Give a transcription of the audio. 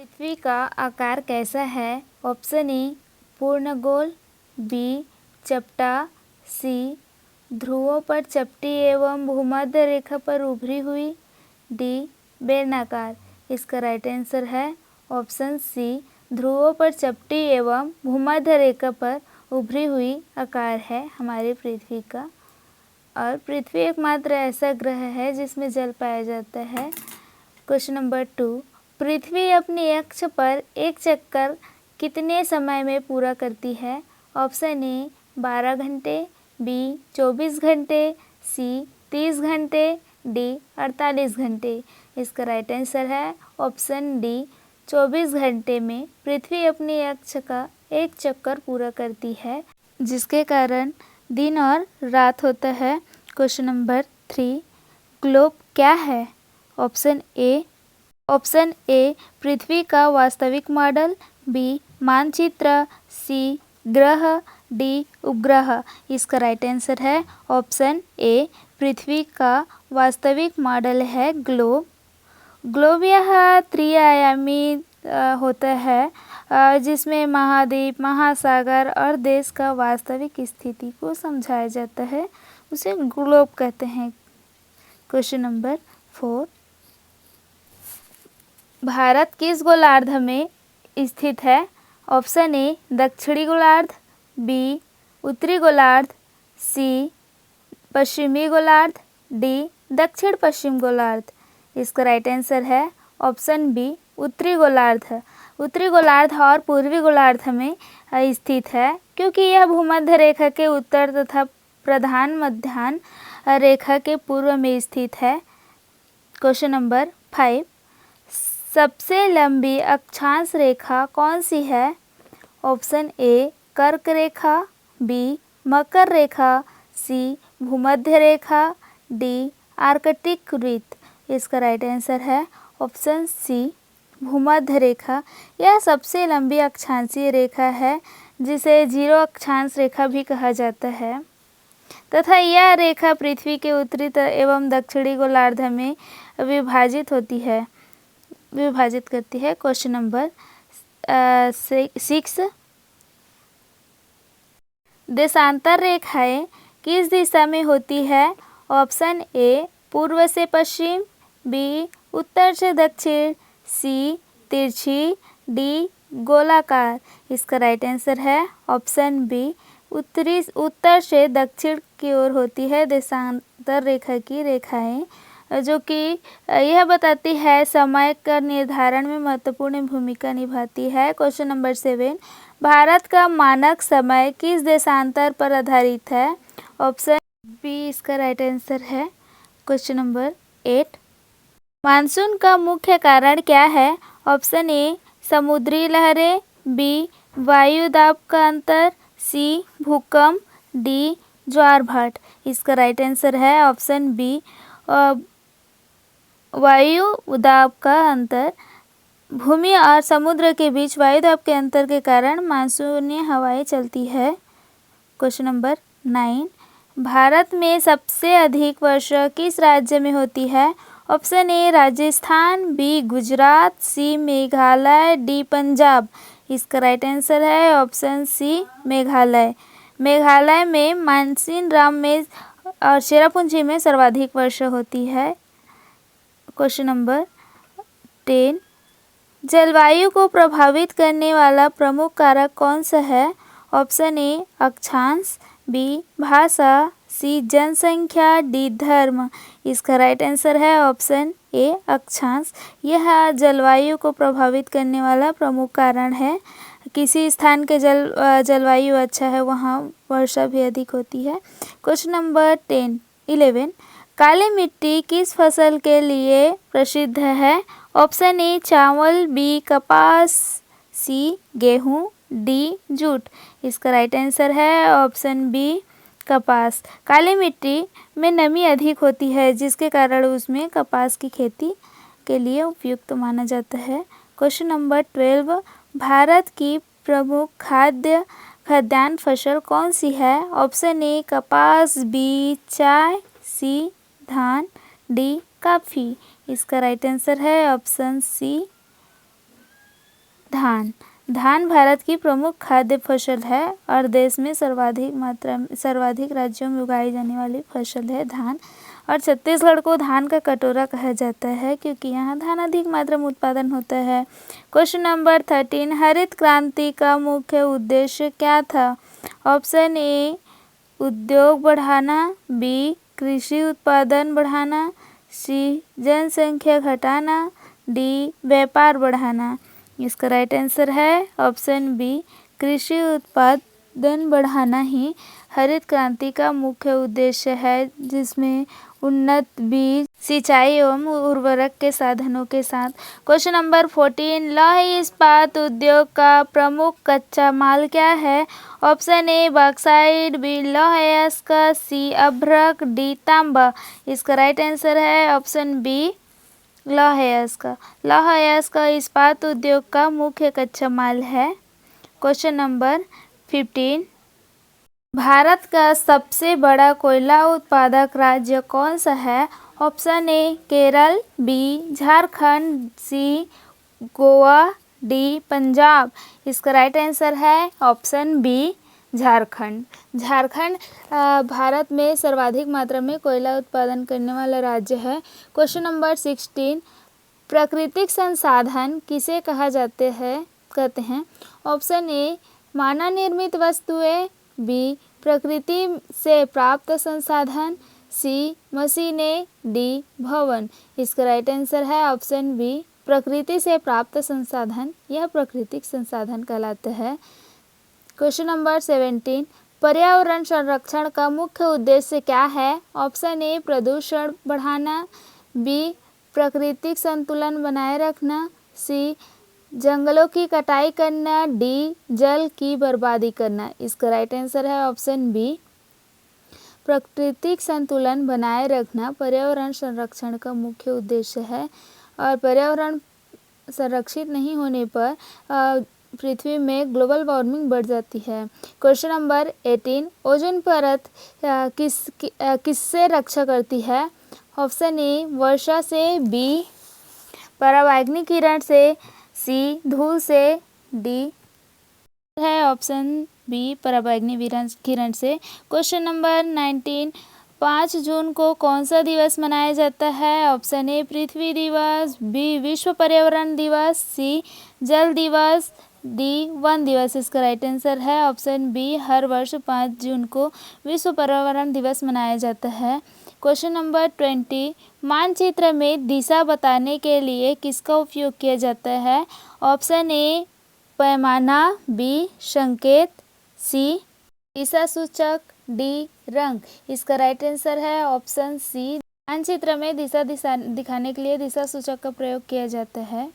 पृथ्वी का आकार कैसा है? ऑप्शन ए पूर्ण गोल, बी चपटा, सी ध्रुवों पर चपटी एवं भूमध्य रेखा पर उभरी हुई, डी बेलनाकार। इसका राइट आंसर है ऑप्शन सी ध्रुवों पर चपटी एवं भूमध्य रेखा पर उभरी हुई आकार है हमारे पृथ्वी का। और पृथ्वी एकमात्र ऐसा ग्रह है जिसमें जल पाया जाता है। क्वेश्चन नंबर 2, पृथ्वी अपनी अक्ष पर एक चक्कर कितने समय में पूरा करती है? ऑप्शन ए 12 घंटे, बी 24 घंटे, सी 30 घंटे, डी 48 घंटे। इसका राइट आंसर है ऑप्शन डी 24 घंटे में पृथ्वी अपनी अक्ष का एक चक्कर पूरा करती है, जिसके कारण दिन और रात होता है। क्वेश्चन नंबर 3, ग्लोब क्या है? ऑप्शन ए पृथ्वी का वास्तविक मॉडल, बी मानचित्र, सी ग्रह, डी उपग्रह। इसका राइट आंसर है ऑप्शन ए पृथ्वी का वास्तविक मॉडल है ग्लोब। ग्लोब यह त्रिआयामी होता है जिसमें महाद्वीप, महासागर और देश का वास्तविक स्थिति को समझाया जाता है, उसे ग्लोब कहते हैं। क्वेश्चन नंबर 4, भारत किस गोलार्ध में स्थित है? ऑप्शन ए दक्षिणी गोलार्ध, बी उत्तरी गोलार्ध, सी पश्चिमी गोलार्ध, डी दक्षिण पश्चिम गोलार्ध। इसका राइट आंसर है ऑप्शन बी उत्तरी गोलार्ध। उत्तरी गोलार्ध और पूर्वी गोलार्ध में स्थित है, क्योंकि यह भूमध्य रेखा के उत्तर तथा प्रधान मध्याह्न रेखा के पूर्व में स्थित है। क्वेश्चन नंबर 5, सबसे लंबी अक्षांश रेखा कौन सी है? ऑप्शन ए कर्क रेखा, बी मकर रेखा, सी भूमध्य रेखा, डी आर्कटिक वृत्त। इसका राइट आंसर है ऑप्शन सी भूमध्य रेखा। यह सबसे लंबी अक्षांशीय रेखा है, जिसे जीरो अक्षांश रेखा भी कहा जाता है, तथा यह रेखा पृथ्वी के उत्तरी एवं दक्षिणी गोलार्ध में विभाजित करती है। क्वेश्चन नंबर 6, देशांतर रेखाएं किस दिशा में होती है? ऑप्शन ए पूर्व से पश्चिम, बी उत्तर से दक्षिण, सी तिरछी, डी गोलाकार। इसका राइट आंसर है ऑप्शन बी उत्तर से दक्षिण की ओर होती है देशांतर रेखा की रेखाएं, जो कि यह बताती है समय का निर्धारण में महत्वपूर्ण भूमिका निभाती है। क्वेश्चन नंबर 7, भारत का मानक समय किस देशांतर पर आधारित है? ऑप्शन बी इसका राइट आंसर है। क्वेश्चन नंबर 8, मानसून का मुख्य कारण क्या है? ऑप्शन ए समुद्री लहरें, बी वायु दाब का अंतर, सी भूकंप, डी ज्वार भाट। इसका राइट आंसर है ऑप्शन बी वायु दाब का अंतर। भूमि और समुद्र के बीच वायु दाब के अंतर के कारण मानसूनी हवाएं चलती है। क्वेश्चन नंबर 9, भारत में सबसे अधिक वर्षा किस राज्य में होती है? Option A Rajasthan, B Gujarat, C Meghalaya, D Punjab. इसका राइट आंसर है ऑप्शन सी मेघालय। मेघालय में मानसीनराम में और चेरापूंजी में सर्वाधिक वर्षा होती है। क्वेश्चन नंबर 10, जलवायु को प्रभावित करने वाला प्रमुख कारक कौन सा है? ऑप्शन ए अक्षांश, बी भाषा, सी जनसंख्या, डी धर्म। इसका राइट आंसर है ऑप्शन ए अक्षांश। यह जलवायु को प्रभावित करने वाला प्रमुख कारण है। किसी स्थान के जलवायु अच्छा है, वहाँ वर्षा भी अधिक होती है। क्वेश्चन नंबर 11, काली मिट्टी किस फसल के लिए प्रसिद्ध है? ऑप्शन ए चावल, बी कपास, सी गेहूँ, डी जूट। इसका राइट आंसर है ऑप्शन बी कपास। काली मिट्टी में नमी अधिक होती है, जिसके कारण उसमें कपास की खेती के लिए उपयुक्त माना जाता है। क्वेश्चन नंबर 12, भारत की प्रमुख खाद्यान्न फसल कौन सी है? ऑप्शन ए कपास, बी चाय, सी धान, डी कॉफी। इसका राइट आंसर है ऑप्शन सी धान भारत की प्रमुख खाद्य फसल है और देश में सर्वाधिक राज्यों में उगाई जाने वाली फसल है धान। और छत्तीसगढ़ को धान का कटोरा कहा जाता है क्योंकि यहाँ धान अधिक मात्रा में उत्पादन होता है। क्वेश्चन नंबर 13, हरित क्रांति का मुख्य उद्देश्य क्या था? ऑप्शन ए उद्योग बढ़ाना, बी कृषि उत्पादन बढ़ाना, सी जनसंख्या घटाना, डी व्यापार बढ़ाना। इसका राइट आंसर है ऑप्शन बी कृषि उत्पादन बढ़ाना ही हरित क्रांति का मुख्य उद्देश्य है, जिसमें उन्नत बीज, सिंचाई एवं उर्वरक के साधनों के साथ। क्वेश्चन नंबर 14, लौह इस्पात उद्योग का प्रमुख कच्चा माल क्या है? ऑप्शन ए बॉक्साइट, बी लौह अयस्क, सी अभ्रक, डी तांबा। इसका राइट आंसर है ऑप्शन बी लौह अयस्क। लौह अयस्क इस्पात उद्योग का मुख्य कच्चा माल है। क्वेश्चन नंबर 15, भारत का सबसे बड़ा कोयला उत्पादक राज्य कौन सा है? Option A Kerala, B Jharkhand, C Goa, D Punjab. इसका राइट आंसर है ऑप्शन बी झारखंड। झारखंड भारत में सर्वाधिक मात्रा में कोयला उत्पादन करने वाला राज्य है। क्वेश्चन नंबर 16, प्राकृतिक संसाधन किसे कहते हैं? ऑप्शन ए मानव निर्मित वस्तुएं, बी प्रकृति से प्राप्त संसाधन, सी मशीनें, डी भवन। इसका राइट आंसर है ऑप्शन बी प्रकृति से प्राप्त संसाधन, यह प्राकृतिक संसाधन कहलाते हैं। क्वेश्चन नंबर 17, पर्यावरण संरक्षण का मुख्य उद्देश्य क्या है? ऑप्शन ए प्रदूषण बढ़ाना, बी प्राकृतिक संतुलन बनाए रखना, सी जंगलों की कटाई करना, डी जल की बर्बादी करना। इसका राइट आंसर है ऑप्शन बी प्राकृतिक संतुलन बनाए रखना पर्यावरण संरक्षण का मुख्य उद्देश्य है। और पर्यावरण संरक्षित नहीं होने पर पृथ्वी में ग्लोबल वार्मिंग बढ़ जाती है। क्वेश्चन नंबर 18, ओजोन परत किससे रक्षा करती है? ऑप्शन ए वर्षा से, बी पराबैंगनी किरण से, सी धूल से, डी है ऑप्शन बी पराबैंगनी किरण से। क्वेश्चन नंबर 19, 5 जून को कौन सा दिवस मनाया जाता है? ऑप्शन ए पृथ्वी दिवस, बी विश्व पर्यावरण दिवस, सी जल दिवस, डी वन दिवस। इसका राइट आंसर है ऑप्शन बी हर वर्ष 5 जून को विश्व पर्यावरण दिवस मनाया जाता है। क्वेश्चन नंबर 20, मानचित्र में दिशा बताने के लिए किसका उपयोग किया जाता है? ऑप्शन ए पैमाना, बी संकेत, सी दिशा सूचक, डी रंग। इसका राइट आंसर है ऑप्शन सी मानचित्र में दिशा दिखाने के लिए दिशा सूचक का प्रयोग किया जाता है।